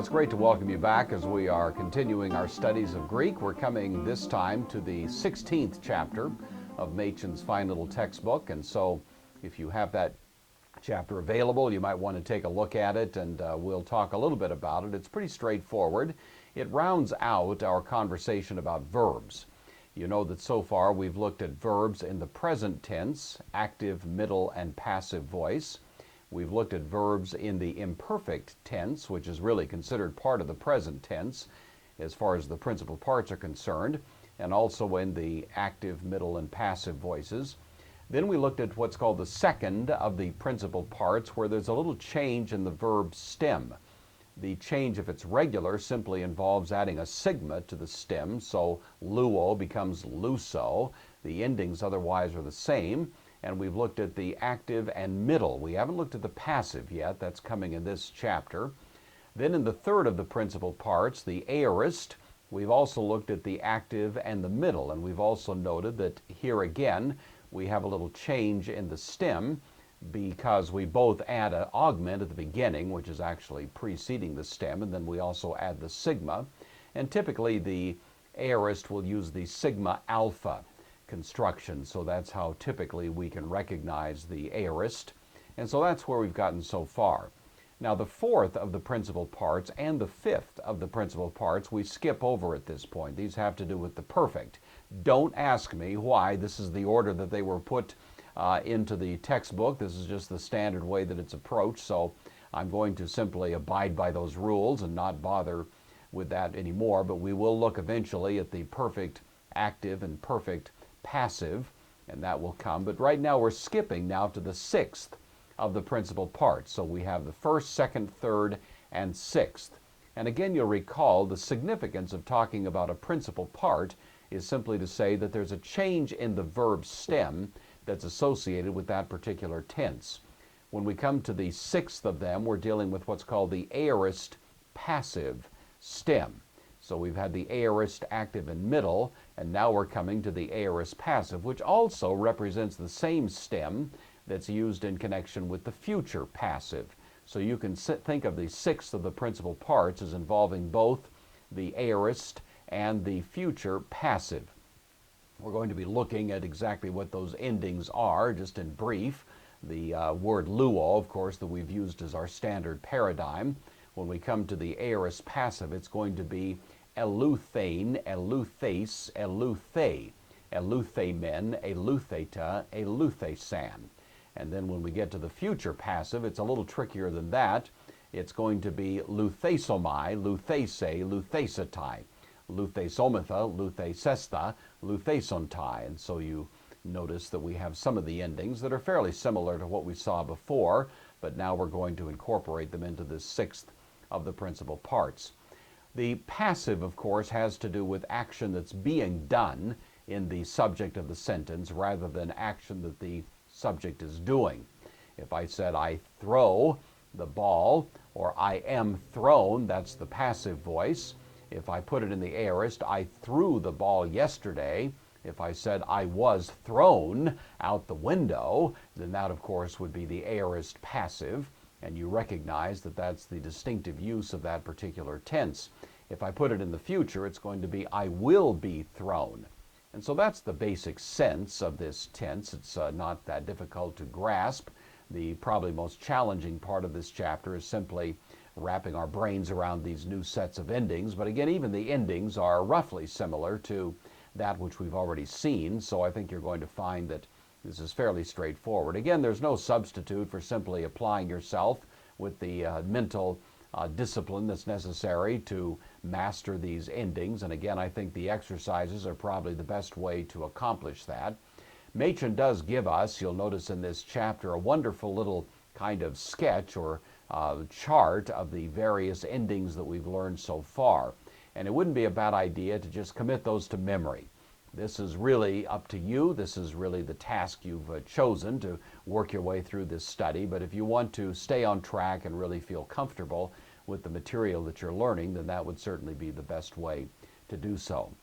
it's great to welcome you back as we are continuing our studies of Greek. We're coming this time to the 16th chapter of Machen's fine little textbook, and so if you have that chapter available, you might want to take a look at it, and we'll talk a little bit about it. It's pretty straightforward. It rounds out our conversation about verbs. You know that so far we've looked at verbs in the present tense, active, middle, and passive voice. We've looked at verbs in the imperfect tense, which is really considered part of the present tense as far as the principal parts are concerned, and also in the active, middle, and passive voices. Then we looked at what's called the second of the principal parts, where there's a little change in the verb stem. The change, if it's regular, simply involves adding a sigma to the stem, so luo becomes luso. The endings otherwise are the same. And we've looked at the active and middle. We haven't looked at the passive yet. That's coming in this chapter. Then in the third of the principal parts, the aorist, we've also looked at the active and the middle. And we've also noted that here again, we have a little change in the stem because we both add an augment at the beginning, which is actually preceding the stem, and then we also add the sigma. And typically the aorist will use the sigma alpha construction, so that's how typically we can recognize the aorist, and so that's where we've gotten so far. Now the fourth of the principal parts and the fifth of the principal parts we skip over at this point. These have to do with the perfect. Don't ask me why this is the order that they were put into the textbook. This is just the standard way that it's approached, so I'm going to simply abide by those rules and not bother with that anymore, but we will look eventually at the perfect active and perfect passive, and that will come. But right now we're skipping now to the sixth of the principal parts. So we have the first, second, third, and sixth. And again, you'll recall the significance of talking about a principal part is simply to say that there's a change in the verb stem that's associated with that particular tense. When we come to the sixth of them, we're dealing with what's called the aorist passive stem. So we've had the aorist active and middle, and now we're coming to the aorist passive, which also represents the same stem that's used in connection with the future passive. So you can think of the sixth of the principal parts as involving both the aorist and the future passive. We're going to be looking at exactly what those endings are, just in brief. The word luo, of course, that we've used as our standard paradigm. When we come to the aorist passive, it's going to be eleuthein, eleuthes, eleuthe, eleuthemen, eleutheta, eleuthesan. And then when we get to the future passive, it's a little trickier than that. It's going to be luthesomai, luthese, luthesetai, luthesometha, luthesesta, luthesontai. And so you notice that we have some of the endings that are fairly similar to what we saw before, but now we're going to incorporate them into the sixth of the principal parts. The passive, of course, has to do with action that's being done in the subject of the sentence rather than action that the subject is doing. If I said I throw the ball or I am thrown, that's the passive voice. If I put it in the aorist, I threw the ball yesterday. If I said I was thrown out the window, then that, of course, would be the aorist passive. And you recognize that that's the distinctive use of that particular tense. If I put it in the future, it's going to be I will be thrown. And so that's the basic sense of this tense. It's not that difficult to grasp. The probably most challenging part of this chapter is simply wrapping our brains around these new sets of endings. But again, even the endings are roughly similar to that which we've already seen. So I think you're going to find that this is fairly straightforward. Again, there's no substitute for simply applying yourself with the mental discipline that's necessary to master these endings. And again, I think the exercises are probably the best way to accomplish that. Machen does give us, you'll notice in this chapter, a wonderful little kind of sketch or chart of the various endings that we've learned so far. And it wouldn't be a bad idea to just commit those to memory. This is really up to you. This is really the task you've chosen to work your way through this study. But if you want to stay on track and really feel comfortable with the material that you're learning, then that would certainly be the best way to do so.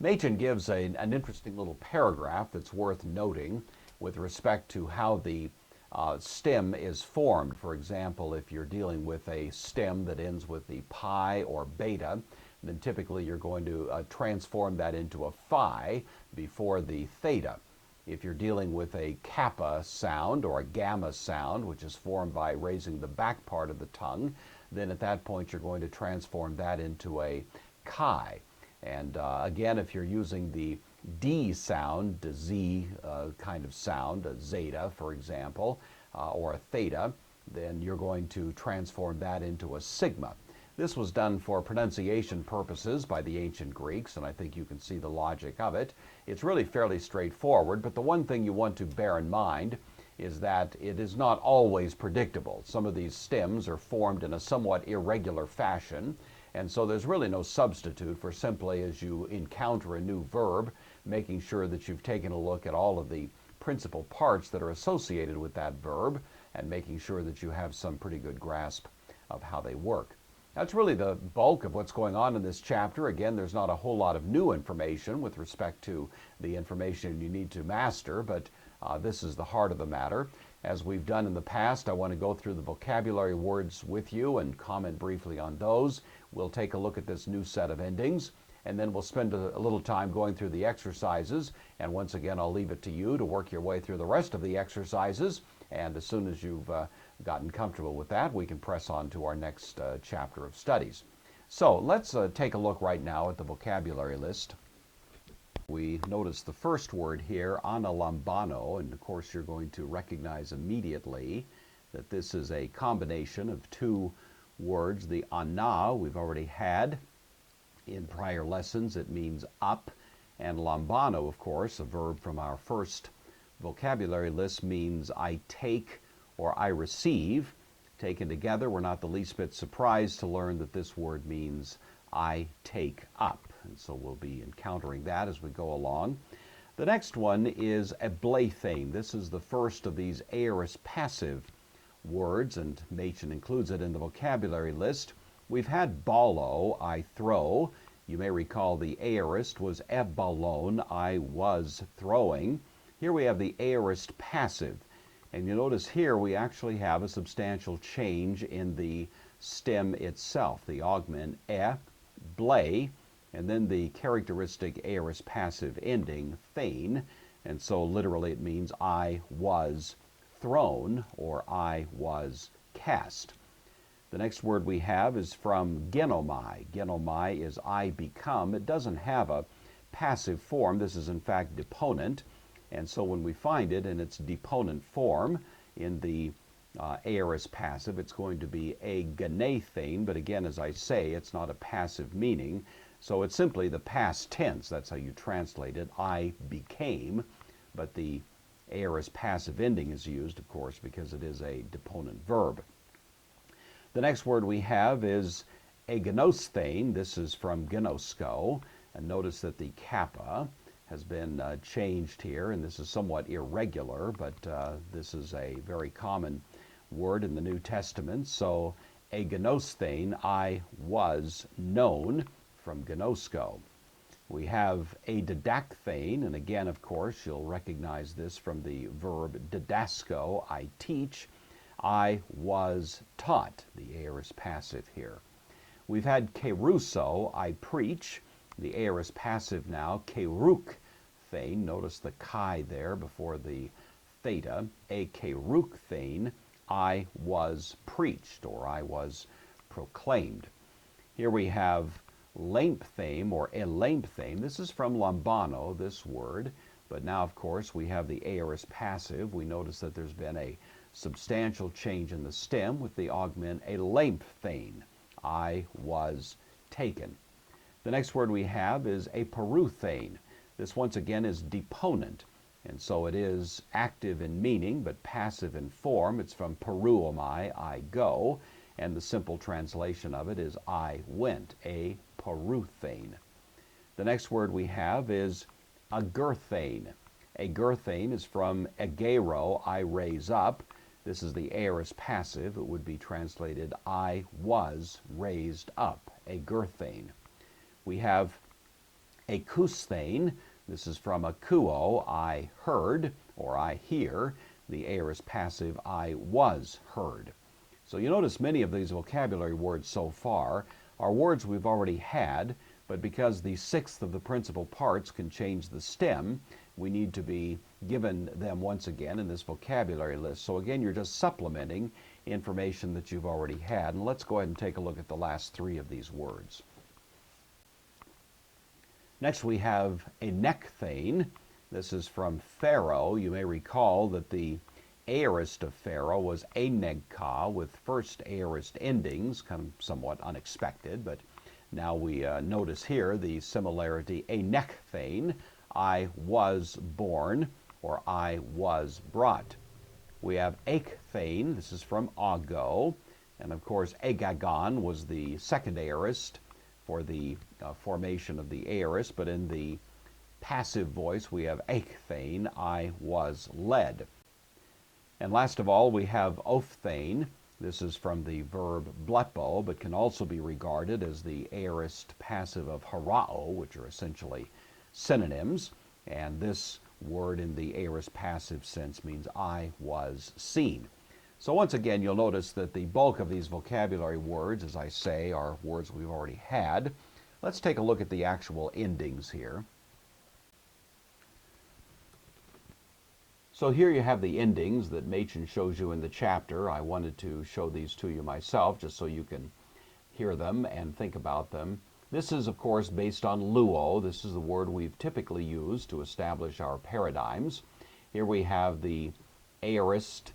Machen gives an interesting little paragraph that's worth noting with respect to how the stem is formed. For example, if you're dealing with a stem that ends with the pi or beta, then typically you're going to transform that into a phi before the theta. If you're dealing with a kappa sound or a gamma sound, which is formed by raising the back part of the tongue, then at that point you're going to transform that into a chi. And again, if you're using the D sound, the Z kind of sound, a zeta, for example, or a theta, then you're going to transform that into a sigma. This was done for pronunciation purposes by the ancient Greeks, and I think you can see the logic of it. It's really fairly straightforward, but the one thing you want to bear in mind is that it is not always predictable. Some of these stems are formed in a somewhat irregular fashion, and so there's really no substitute for simply, as you encounter a new verb, making sure that you've taken a look at all of the principal parts that are associated with that verb and making sure that you have some pretty good grasp of how they work. That's really the bulk of what's going on in this chapter. Again, there's not a whole lot of new information with respect to the information you need to master, but this is the heart of the matter. As we've done in the past, I want to go through the vocabulary words with you and comment briefly on those. We'll take a look at this new set of endings, and then we'll spend a little time going through the exercises. And once again, I'll leave it to you to work your way through the rest of the exercises. And as soon as you've gotten comfortable with that, we can press on to our next chapter of studies. So let's take a look right now at the vocabulary list. We notice the first word here, analambano, and of course you're going to recognize immediately that this is a combination of two words. The ana we've already had in prior lessons. It means up, and lambano, of course, a verb from our first vocabulary list, means I take or I receive. Taken together, we're not the least bit surprised to learn that this word means I take up. And so we'll be encountering that as we go along. The next one is ablathane. This is the first of these aorist passive words, and Machen includes it in the vocabulary list. We've had ballo, I throw. You may recall the aorist was eballon, I was throwing. Here we have the aorist passive. And you notice here we actually have a substantial change in the stem itself, the augment blay, and then the characteristic aorist passive ending, thane, and so literally it means I was thrown or I was cast. The next word we have is from genomai. Genomai is I become. It doesn't have a passive form. This is in fact deponent, and so when we find it in its deponent form in the aorist passive, it's going to be a genathane, but again, as I say, it's not a passive meaning, so it's simply the past tense. That's how you translate it, I became, but the aorist passive ending is used, of course, because it is a deponent verb. The next word we have is agenosthane. This is from gnosko, and notice that the kappa has been changed here, and this is somewhat irregular, but this is a very common word in the New Testament. So agenosthane, I was known, from gnosko. We have a didacthane, and again, of course, you'll recognize this from the verb didasko, I teach. I was taught, the aorist passive here. We've had keruso, I preach, the aorist passive now, kerukthane, notice the chi there before the theta, a kerukthane, I was preached, or I was proclaimed. Here we have lampthame, or elampthame. This is from lambano, this word, but now, of course, we have the aorist passive. We notice that there's been a substantial change in the stem with the augment a lampthane. I was taken. The next word we have is a peruthane. This once again is deponent, and so it is active in meaning but passive in form. It's from peruomai, I go, and the simple translation of it is I went, a peruthane. The next word we have is agerthane. Agerthane is from agero, I raise up. This is the aorist passive. It would be translated, I was raised up, agerthane. We have akusthane. This is from akuo, I heard, or I hear. the aorist passive, I was heard. So you notice many of these vocabulary words so far are words we've already had, but because the sixth of the principal parts can change the stem, we need to be given them once again in this vocabulary list. So again, you're just supplementing information that you've already had. And let's go ahead and take a look at the last three of these words. Next we have a nekthane. This is from Pharaoh. You may recall that the aorist of Pharaoh was a negka with first aorist endings, kind of somewhat unexpected, but now we notice here the similarity, a nekthane, I was born, or I was brought. We have ekthane, this is from ago, and of course agagon was the second aorist for the formation of the aorist, but in the passive voice we have ekthane, I was led. And last of all we have ophthane. This is from the verb blepo, but can also be regarded as the aorist passive of harao, which are essentially synonyms. And this word in the aorist passive sense means I was seen. So once again, you'll notice that the bulk of these vocabulary words, as I say, are words we've already had. Let's take a look at the actual endings here. So here you have the endings that Machen shows you in the chapter. I wanted to show these to you myself just so you can hear them and think about them. This is, of course, based on luo. This is the word we've typically used to establish our paradigms. Here we have the aorist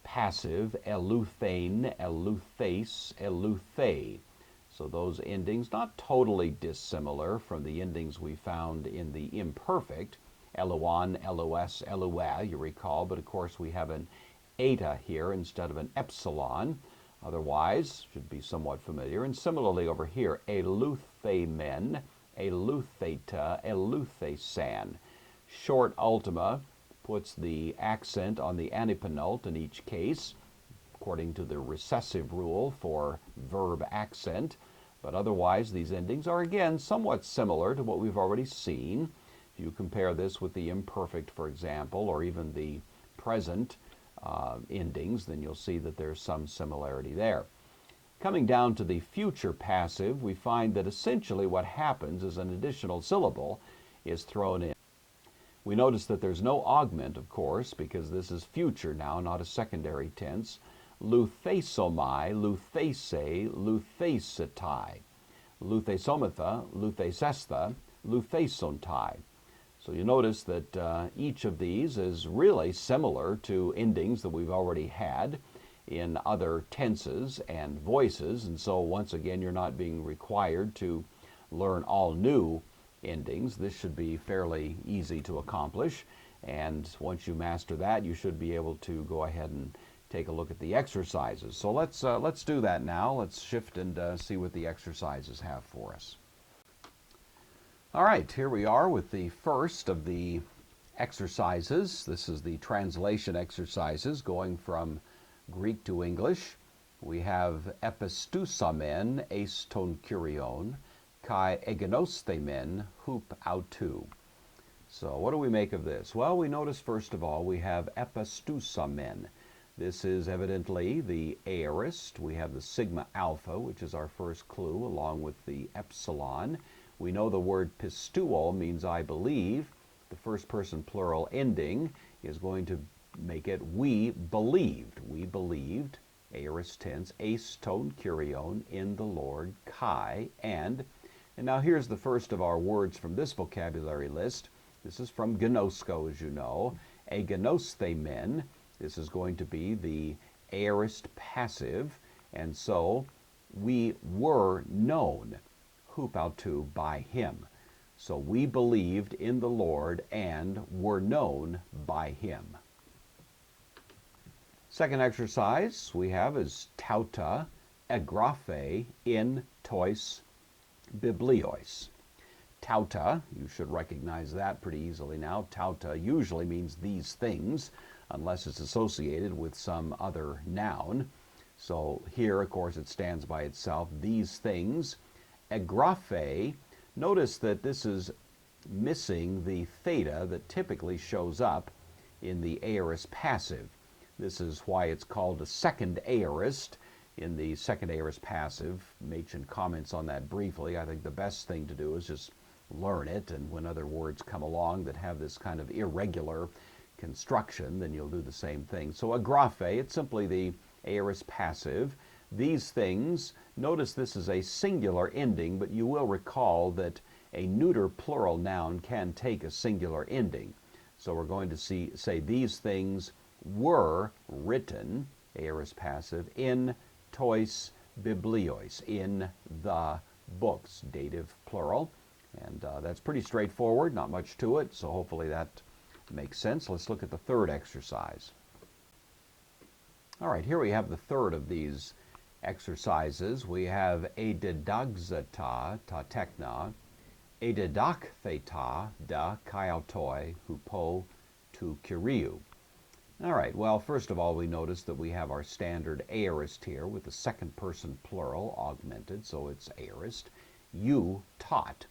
passive, eluthane, eluthes, eluthe. So those endings not totally dissimilar from the endings we found in the imperfect, eluan, elus, elua, you recall, but of course we have an eta here instead of an epsilon. Otherwise, should be somewhat familiar. And similarly over here, eluthemen, elutheta, eluthesan. Short ultima puts the accent on the antepenult in each case, according to the recessive rule for verb accent. But otherwise, these endings are again somewhat similar to what we've already seen. If you compare this with the imperfect, for example, or even the present endings, then you'll see that there's some similarity there. Coming down to the future passive, we find that essentially what happens is an additional syllable is thrown in. We notice that there's no augment, of course, because this is future now, not a secondary tense. Luthesomai, luthese, luthesetai. Luthesomatha, luthesestha, luthesontai. So you notice that each of these is really similar to endings that we've already had in other tenses and voices, and so once again you're not being required to learn all new endings. This should be fairly easy to accomplish, and once you master that you should be able to go ahead and take a look at the exercises. So let's do that now. Let's shift and see what the exercises have for us. All right, here we are with the first of the exercises. This is the translation exercises going from Greek to English. We have epistousamen eis ton kyrion, kai egenosthemen hup autou. So what do we make of this? Well, we notice first of all we have epistousamen. This is evidently the aorist. We have the sigma alpha, which is our first clue, along with the epsilon. We know the word pisteuo means I believe. The first person plural ending is going to make it we believed. We believed, aorist tense, eis ton kyrion, in the Lord, kai, and now here's the first of our words from this vocabulary list. This is from gnosko, as you know. Egenosthemen. This is going to be the aorist passive, and so we were known, hup autou, by him. So we believed in the Lord and were known by him. Second exercise we have is tauta egraphe in tois bibliois. Tauta, you should recognize that pretty easily now. Tauta usually means these things, unless it's associated with some other noun. So here, of course, it stands by itself, these things. Egraphe, notice that this is missing the theta that typically shows up in the aorist passive. This is why it's called a second aorist in the second aorist passive. Machen comments on that briefly. I think the best thing to do is just learn it, and when other words come along that have this kind of irregular construction, then you'll do the same thing. So agrafe, it's simply the aorist passive. These things, notice this is a singular ending, but you will recall that a neuter plural noun can take a singular ending. So we're going to say these things were written, aorist passive, in tois bibliois, in the books, dative plural. And that's pretty straightforward, not much to it, so hopefully that makes sense. Let's look at the third exercise. All right, here we have the third of these exercises. We have edidagzata ta tekna, edidak theta da kaiautoi hupo tu kiriu. All right, well, first of all, we notice that we have our standard aorist here with the second person plural augmented, so it's aorist. You taught,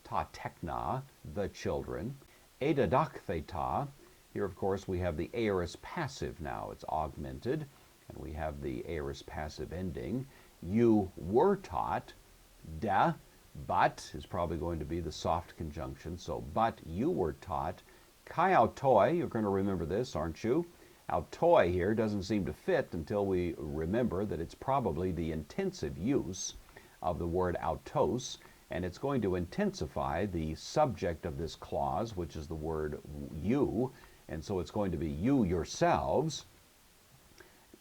ta tekna, the children. Edidak theta, here of course we have the aorist passive now, it's augmented, and we have the aorist passive ending. You were taught, da, but is probably going to be the soft conjunction, so but you were taught. Kai autoi, you're going to remember this, aren't you? Autoi here doesn't seem to fit until we remember that it's probably the intensive use of the word autos, and it's going to intensify the subject of this clause, which is the word you, and so it's going to be you yourselves.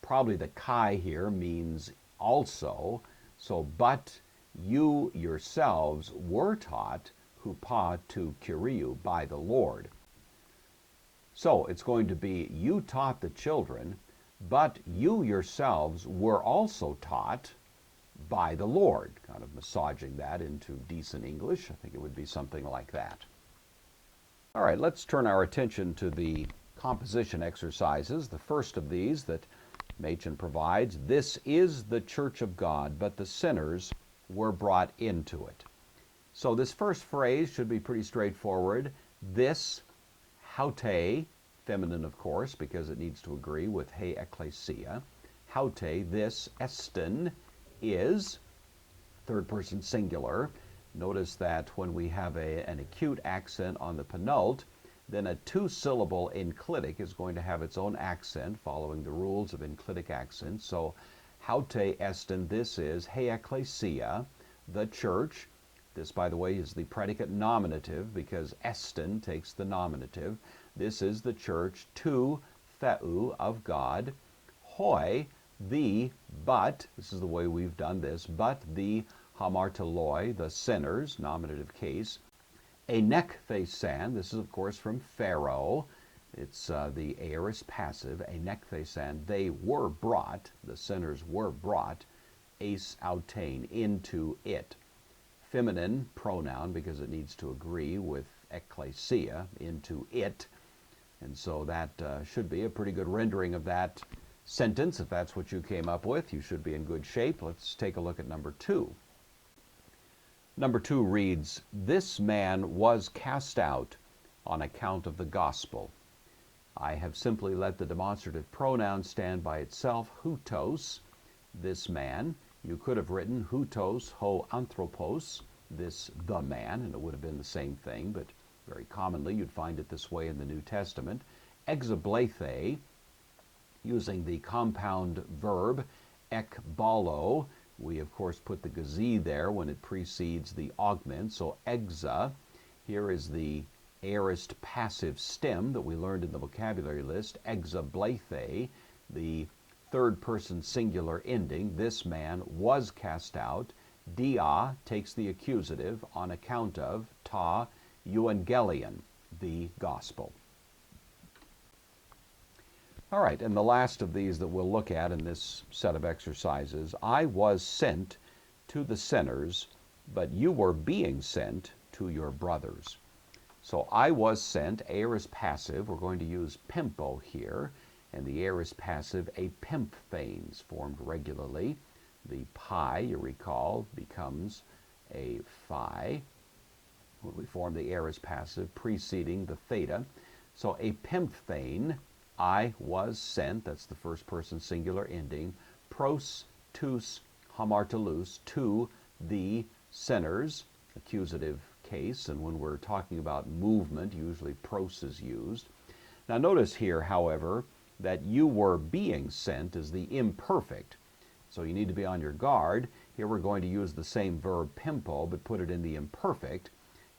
Probably the kai here means also, so but you yourselves were taught hupa tu kiriu, by the Lord. So it's going to be you taught the children, but you yourselves were also taught by the Lord, kind of massaging that into decent English. I think it would be something like that. All right, let's turn our attention to the composition exercises. The first of these that Machen provides, this is the church of God, but the sinners were brought into it. So this first phrase should be pretty straightforward. This, haute, feminine of course, because it needs to agree with he ecclesia. Haute, this, esten, is, third person singular. Notice that when we have an acute accent on the penult, then a two-syllable enclitic is going to have its own accent following the rules of enclitic accents. So haute esten, this is he ecclesia, the church. This, by the way, is the predicate nominative because esten takes the nominative. This is the church, tu theu, of God, hoi, the, but, this is the way we've done this, but the hamarteloi, the sinners, nominative case. Enekthesan, this is of course from Pharaoh. It's the aorist passive, enekthesan, they were brought, the sinners were brought, eis autein, into it. Feminine pronoun because it needs to agree with ecclesia, into it. And so that should be a pretty good rendering of that sentence. If that's what you came up with, you should be in good shape. Let's take a look at number 2. Number 2 reads, this man was cast out on account of the gospel. I have simply let the demonstrative pronoun stand by itself, hutos, this man. You could have written hutos ho anthropos, this the man, and it would have been the same thing, but very commonly you'd find it this way in the New Testament. Exablethe, using the compound verb ekbalo. We, of course, put the gazi there when it precedes the augment. So exa, here is the aorist passive stem that we learned in the vocabulary list. Exablethe, the third person singular ending. This man was cast out. Dia takes the accusative on account of ta euangelion, the gospel. All right, and the last of these that we'll look at in this set of exercises, I was sent to the sinners, but you were being sent to your brothers. So I was sent, aorist passive, we're going to use pimpo here, and the aorist passive, a pimphanes, formed regularly. The pi, you recall, becomes a phi when we form the aorist passive preceding the theta. So a pimphane, I was sent, that's the first person singular ending, pros tous hamartelous, to the sinners, accusative case, and when we're talking about movement, usually pros is used. Now notice here, however, that you were being sent is the imperfect. So you need to be on your guard. Here we're going to use the same verb pimpo, but put it in the imperfect.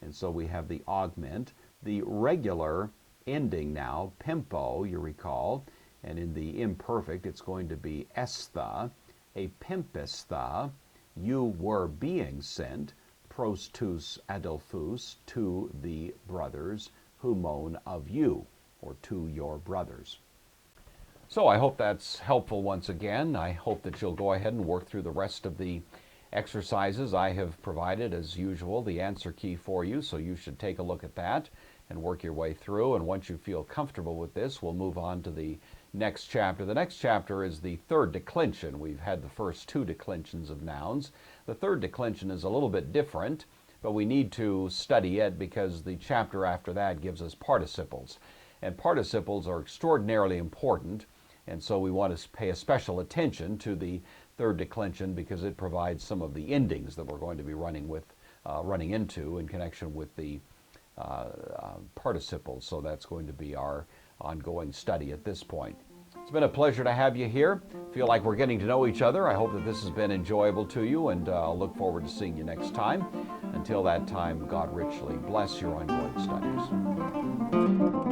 And so we have the augment, the regular ending now, pimpo, you recall, and in the imperfect it's going to be estha, a pimpestha, you were being sent, pros tous adelphus, to the brothers, humon of you, or to your brothers. So I hope that's helpful once again. I hope that you'll go ahead and work through the rest of the exercises. I have provided, as usual, the answer key for you, so you should take a look at that and work your way through. And once you feel comfortable with this, we'll move on to the next chapter. The next chapter is the third declension. We've had the first two declensions of nouns. The third declension is a little bit different, but we need to study it because the chapter after that gives us participles. And participles are extraordinarily important, and so we want to pay a special attention to the third declension because it provides some of the endings that we're going to be running into in connection with the participles. So that's going to be our ongoing study at this point. It's been a pleasure to have you here. Feel like we're getting to know each other. I hope that this has been enjoyable to you, and I'll look forward to seeing you next time. Until that time, God richly bless your ongoing studies.